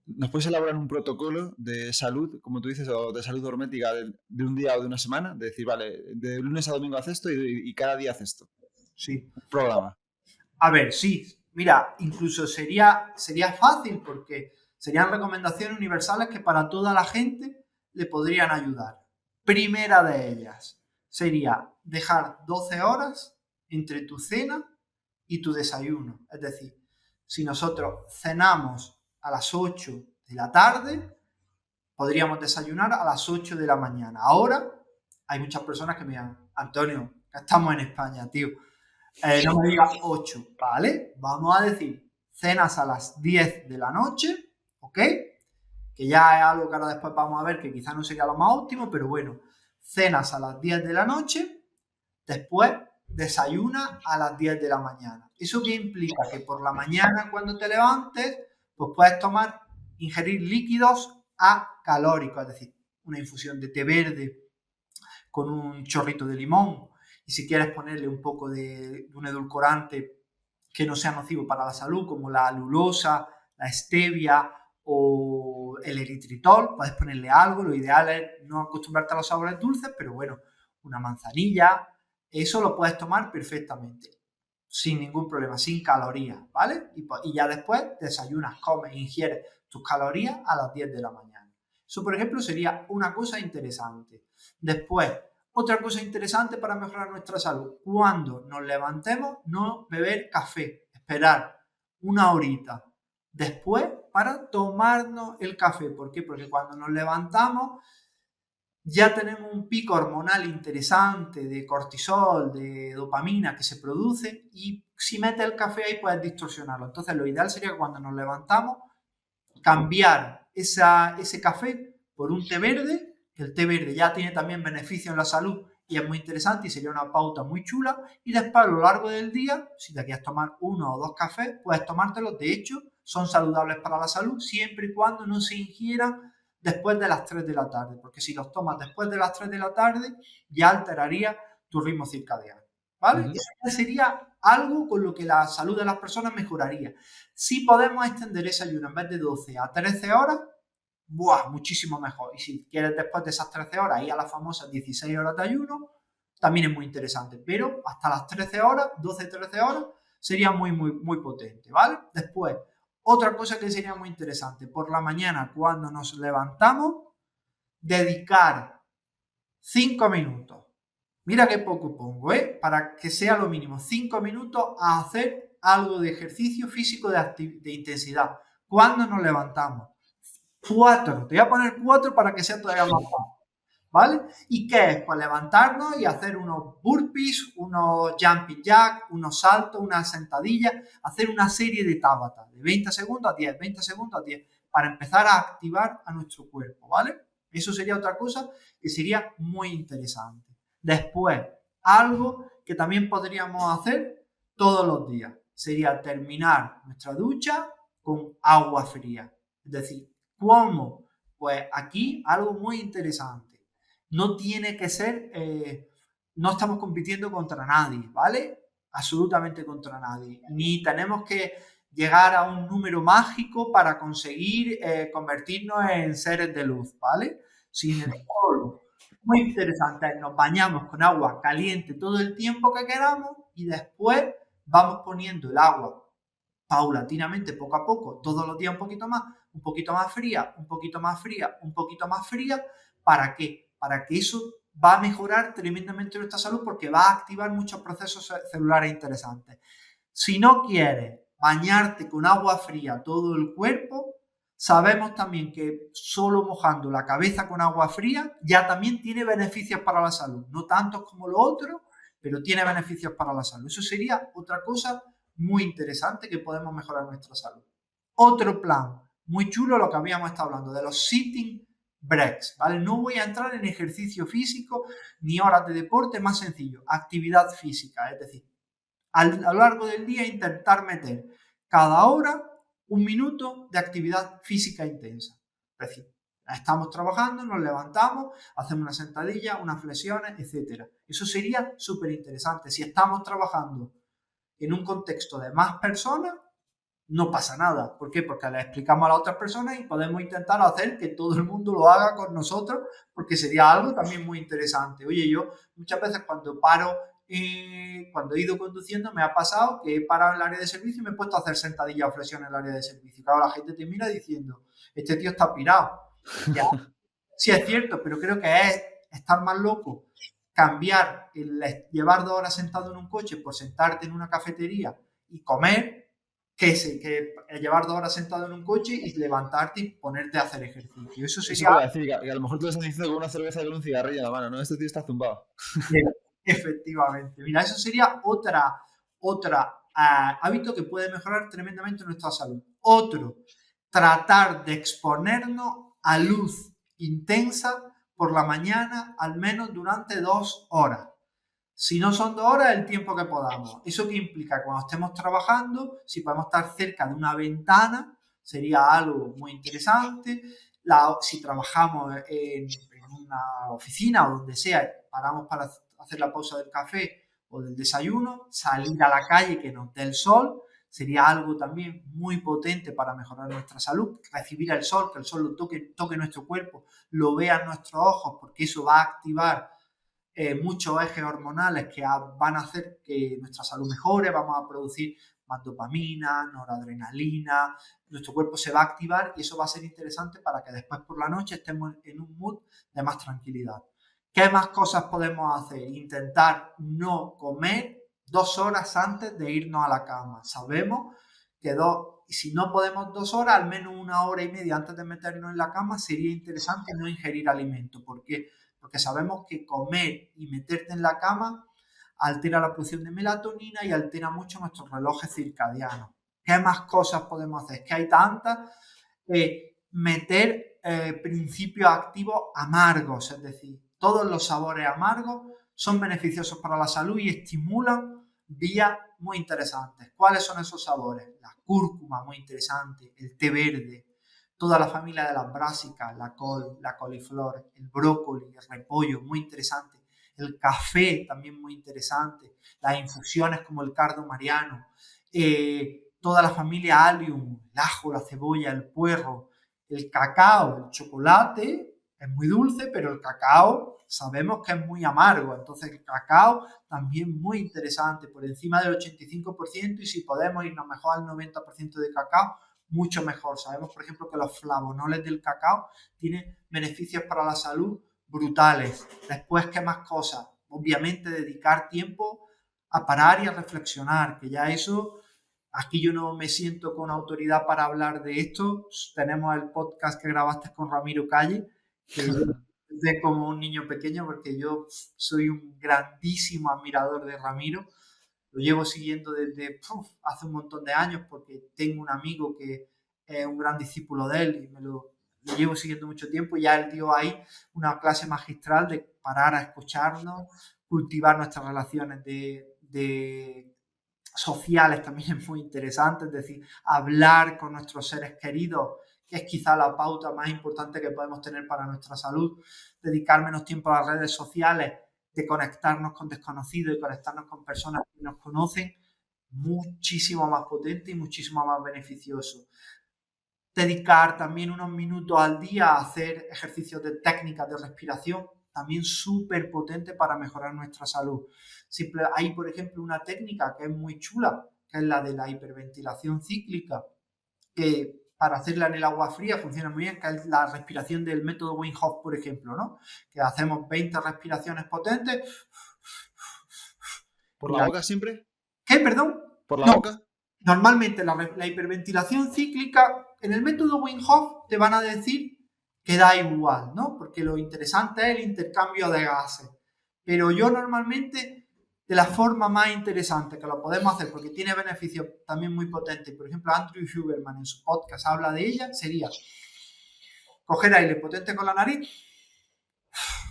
¿Nos puedes elaborar un protocolo de salud, como tú dices, o de salud hormética de un día o de una semana? De decir, vale, de lunes a domingo haz esto y cada día haz esto. Sí. Un programa. A ver, sí. Mira, incluso sería fácil porque serían recomendaciones universales que para toda la gente le podrían ayudar. Primera de ellas sería dejar 12 horas entre tu cena y tu desayuno. Es decir, si nosotros cenamos a las 8 de la tarde, podríamos desayunar a las 8 de la mañana. Ahora hay muchas personas que me digan, Antonio, estamos en España, tío. No me digas 8, ¿vale? Vamos a decir, cenas a las 10 de la noche, ¿ok? Que ya es algo que ahora después vamos a ver que quizás no sería lo más óptimo, pero bueno, cenas a las 10 de la noche, después desayuna a las 10 de la mañana. ¿Eso qué implica? Que por la mañana cuando te levantes, pues puedes ingerir líquidos acalóricos, es decir, una infusión de té verde con un chorrito de limón, y si quieres ponerle un poco de un edulcorante que no sea nocivo para la salud, como la alulosa, la stevia o el eritritol, puedes ponerle algo. Lo ideal es no acostumbrarte a los sabores dulces, pero bueno, una manzanilla, eso lo puedes tomar perfectamente, sin ningún problema, sin calorías, ¿vale? Y ya después desayunas, comes, ingieres tus calorías a las 10 de la mañana. Eso, por ejemplo, sería una cosa interesante. Después, otra cosa interesante para mejorar nuestra salud, cuando nos levantemos, no beber café, esperar una horita después para tomarnos el café. ¿Por qué? Porque cuando nos levantamos ya tenemos un pico hormonal interesante de cortisol, de dopamina que se produce, y si metes el café ahí puedes distorsionarlo. Entonces lo ideal sería que cuando nos levantamos cambiar ese café por un té verde, que el té verde ya tiene también beneficio en la salud y es muy interesante y sería una pauta muy chula. Y después a lo largo del día, si te quieres tomar uno o dos cafés, puedes tomártelos. De hecho, son saludables para la salud siempre y cuando no se ingieran después de las 3 de la tarde, porque si los tomas después de las 3 de la tarde ya alteraría tu ritmo circadiano, Uh ¿vale? -huh. Eso ya sería algo con lo que la salud de las personas mejoraría. Si podemos extender ese ayuno en vez de 12 a 13 horas, ¡buah! Muchísimo mejor. Y si quieres después de esas 13 horas ir a las famosas 16 horas de ayuno, también es muy interesante. Pero hasta las 13 horas, 12-13 horas, sería muy, muy, muy potente, ¿vale? Después, otra cosa que sería muy interesante, por la mañana cuando nos levantamos, dedicar 5 minutos. Mira qué poco pongo, ¿eh? Para que sea lo mínimo, 5 minutos a hacer algo de ejercicio físico de intensidad. ¿Cuándo nos levantamos? 4. Te voy a poner 4 para que sea todavía más fácil, ¿vale? ¿Y qué es? Pues levantarnos y hacer unos burpees, unos jumping jacks, unos saltos, unas sentadillas, hacer una serie de Tabata, de 20 segundos a 10, 20 segundos a 10, para empezar a activar a nuestro cuerpo, ¿vale? Eso sería otra cosa que sería muy interesante. Después, algo que también podríamos hacer todos los días sería terminar nuestra ducha con agua fría. Es decir, ¿cómo? Pues aquí algo muy interesante. No tiene que ser, no estamos compitiendo contra nadie, ¿vale? Absolutamente contra nadie. Ni tenemos que llegar a un número mágico para conseguir convertirnos en seres de luz, ¿vale? Sin solo, muy interesante, nos bañamos con agua caliente todo el tiempo que queramos y después vamos poniendo el agua paulatinamente, poco a poco, todos los días un poquito más fría, un poquito más fría, un poquito más fría. ¿Para qué? Para que eso va a mejorar tremendamente nuestra salud porque va a activar muchos procesos celulares interesantes. Si no quieres bañarte con agua fría todo el cuerpo, sabemos también que solo mojando la cabeza con agua fría ya también tiene beneficios para la salud. No tantos como lo otro, pero tiene beneficios para la salud. Eso sería otra cosa muy interesante que podemos mejorar nuestra salud. Otro plan muy chulo, lo que habíamos estado hablando, de los sitting breaks, ¿vale? No voy a entrar en ejercicio físico ni horas de deporte, más sencillo, actividad física, es decir, a lo largo del día intentar meter cada hora un minuto de actividad física intensa. Es decir, estamos trabajando, nos levantamos, hacemos una sentadilla, unas flexiones, etc. Eso sería súper interesante. Si estamos trabajando en un contexto de más personas, no pasa nada. ¿Por qué? Porque le explicamos a las otras personas y podemos intentar hacer que todo el mundo lo haga con nosotros, porque sería algo también muy interesante. Oye, yo muchas veces cuando paro, cuando he ido conduciendo, me ha pasado que he parado en el área de servicio y me he puesto a hacer sentadillas o flexiones en el área de servicio. Claro, la gente te mira diciendo, este tío está pirado. Ya, sí es cierto, pero creo que es estar más loco. Cambiar, llevar 2 horas sentado en un coche por sentarte en una cafetería y comer, que llevar 2 horas sentado en un coche y levantarte y ponerte a hacer ejercicio. Eso Eso sería te iba a decir, que a lo mejor tú lo estás diciendo con una cerveza y con un cigarrillo en la mano, ¿no? Este tío está zumbado. efectivamente. Mira, eso sería otra hábito que puede mejorar tremendamente nuestra salud. Otro, tratar de exponernos a luz intensa por la mañana al menos durante 2 horas. Si no son 2 horas, el tiempo que podamos. ¿Eso qué implica? Cuando estemos trabajando, si podemos estar cerca de una ventana, sería algo muy interesante. Si trabajamos en una oficina o donde sea, paramos para hacer la pausa del café o del desayuno, salir a la calle que nos dé el sol, sería algo también muy potente para mejorar nuestra salud. Recibir el sol, que el sol lo toque nuestro cuerpo, lo vean nuestros ojos, porque eso va a activar muchos ejes hormonales que van a hacer que nuestra salud mejore, vamos a producir más dopamina, noradrenalina, nuestro cuerpo se va a activar y eso va a ser interesante para que después por la noche estemos en un mood de más tranquilidad. ¿Qué más cosas podemos hacer? Intentar no comer 2 horas antes de irnos a la cama. Sabemos que si no podemos 2 horas, al menos 1 hora y media antes de meternos en la cama sería interesante no ingerir alimento. ¿Por qué? Porque sabemos que comer y meterte en la cama altera la producción de melatonina y altera mucho nuestros relojes circadianos. ¿Qué más cosas podemos hacer? Es que hay tantas. Meter principios activos amargos, es decir, todos los sabores amargos son beneficiosos para la salud y estimulan vías muy interesantes. ¿Cuáles son esos sabores? La cúrcuma, muy interesante, el té verde, toda la familia de las brásicas, la col, la coliflor, el brócoli, el repollo, muy interesante. El café, también muy interesante. Las infusiones como el cardo mariano. Toda la familia Allium, el ajo, la cebolla, el puerro, el cacao, el chocolate, es muy dulce, pero el cacao sabemos que es muy amargo. Entonces el cacao también muy interesante, por encima del 85% y si podemos irnos mejor al 90% de cacao, mucho mejor. Sabemos, por ejemplo, que los flavonoles del cacao tienen beneficios para la salud brutales. Después, ¿qué más cosas? Obviamente, dedicar tiempo a parar y a reflexionar, que ya eso, aquí yo no me siento con autoridad para hablar de esto. Tenemos el podcast que grabaste con Ramiro Calle, que de como un niño pequeño, porque yo soy un grandísimo admirador de Ramiro. Lo llevo siguiendo desde hace un montón de años porque tengo un amigo que es un gran discípulo de él y lo llevo siguiendo mucho tiempo. Y ya él dio ahí una clase magistral de parar a escucharnos, cultivar nuestras relaciones de sociales también es muy interesante, es decir, hablar con nuestros seres queridos, que es quizá la pauta más importante que podemos tener para nuestra salud, dedicar menos tiempo a las redes sociales, de conectarnos con desconocidos y conectarnos con personas que nos conocen, muchísimo más potente y muchísimo más beneficioso. Dedicar también unos minutos al día a hacer ejercicios de técnicas de respiración, también súper potente para mejorar nuestra salud. Hay, por ejemplo, una técnica que es muy chula, que es la de la hiperventilación cíclica, que para hacerla en el agua fría funciona muy bien, que es la respiración del método Wim Hof, por ejemplo, ¿no? Que hacemos 20 respiraciones potentes. ¿Por la boca siempre? ¿Qué, perdón? ¿Por la No, boca? normalmente la hiperventilación cíclica, en el método Wim Hof te van a decir que da igual, ¿no? Porque lo interesante es el intercambio de gases. Pero yo normalmente, de la forma más interesante que lo podemos hacer, porque tiene beneficios también muy potentes, por ejemplo, Andrew Huberman en su podcast habla de ella, sería coger aire potente con la nariz,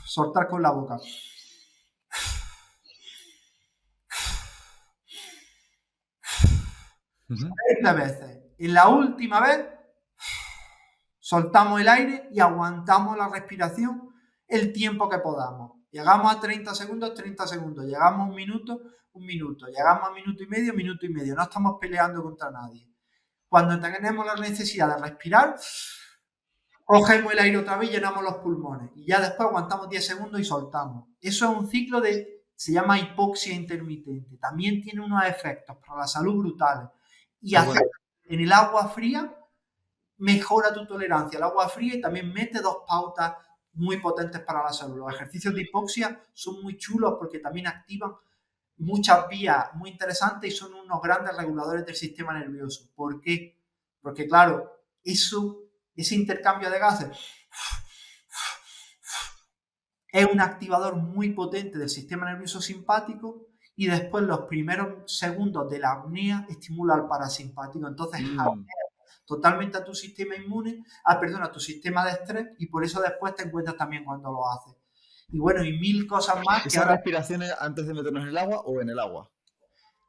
soltar con la boca. 30 veces. Y la última vez soltamos el aire y aguantamos la respiración el tiempo que podamos. Llegamos a 30 segundos, 30 segundos. Llegamos a un minuto, un minuto. Llegamos a minuto y medio. No estamos peleando contra nadie. Cuando tenemos la necesidad de respirar, cogemos el aire otra vez y llenamos los pulmones. Y ya después aguantamos 10 segundos y soltamos. Eso es un ciclo se llama hipoxia intermitente. También tiene unos efectos para la salud brutales. Y hacer en el agua fría mejora tu tolerancia al agua fría y también mete dos pautas muy potentes para la salud. Los ejercicios de hipoxia son muy chulos porque también activan muchas vías muy interesantes y son unos grandes reguladores del sistema nervioso. ¿Por qué? Porque claro, ese intercambio de gases es un activador muy potente del sistema nervioso simpático y después los primeros segundos de la apnea estimula al parasimpático. Entonces, totalmente a tu sistema inmune, a tu sistema de estrés, y por eso después te encuentras también cuando lo haces. Y bueno, y mil cosas más. ¿Esas respiraciones antes de meternos en el agua o en el agua?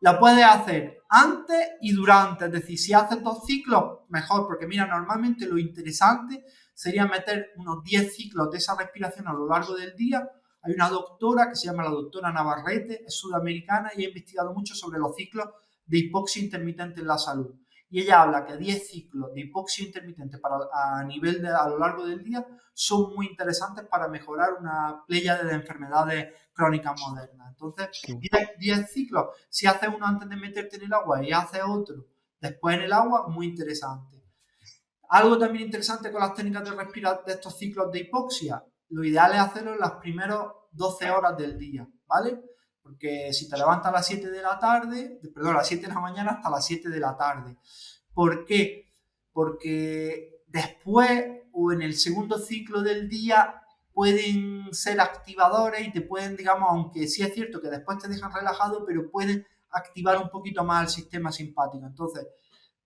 La puedes hacer antes y durante, es decir, si haces 2 ciclos, mejor, porque mira, normalmente lo interesante sería meter unos 10 ciclos de esa respiración a lo largo del día. Hay una doctora que se llama la doctora Navarrete, es sudamericana y ha investigado mucho sobre los ciclos de hipoxia intermitente en la salud. Y ella habla que 10 ciclos de hipoxia intermitente a lo largo del día son muy interesantes para mejorar una pléyade de enfermedades crónicas modernas. Entonces, 10 ciclos, si haces uno antes de meterte en el agua y haces otro después en el agua, muy interesante. Algo también interesante con las técnicas de respirar de estos ciclos de hipoxia, lo ideal es hacerlo en las primeras 12 horas del día, ¿vale? Porque si te levantas a las 7 de la tarde, perdón, a las 7 de la mañana hasta las 7 de la tarde. ¿Por qué? Porque después o en el segundo ciclo del día pueden ser activadores y te pueden, digamos, aunque sí es cierto que después te dejan relajado, pero pueden activar un poquito más el sistema simpático. Entonces,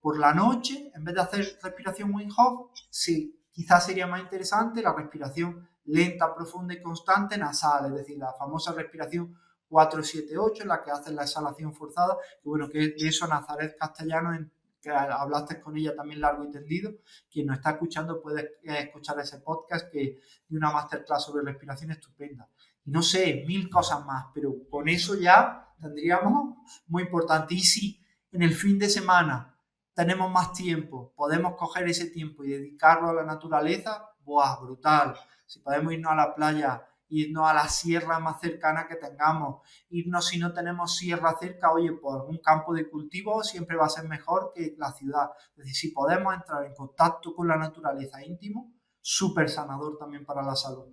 por la noche, en vez de hacer respiración Wim Hof, sí, quizás sería más interesante la respiración lenta, profunda y constante nasal, es decir, la famosa respiración 4-7-8, en la que haces la exhalación forzada, y bueno, que de eso Nazaret Castellano, que hablaste con ella también largo y tendido. Quien nos está escuchando puede escuchar ese podcast de una masterclass sobre respiración estupenda. Y no sé, 1000 cosas más, pero con eso ya tendríamos muy importante. Y si en el fin de semana tenemos más tiempo, podemos coger ese tiempo y dedicarlo a la naturaleza, ¡buah, brutal! Si podemos irnos a la playa, irnos a la sierra más cercana que tengamos, irnos si no tenemos sierra cerca, oye, por algún campo de cultivo siempre va a ser mejor que la ciudad. Es decir, si podemos entrar en contacto con la naturaleza íntimo, súper sanador también para la salud.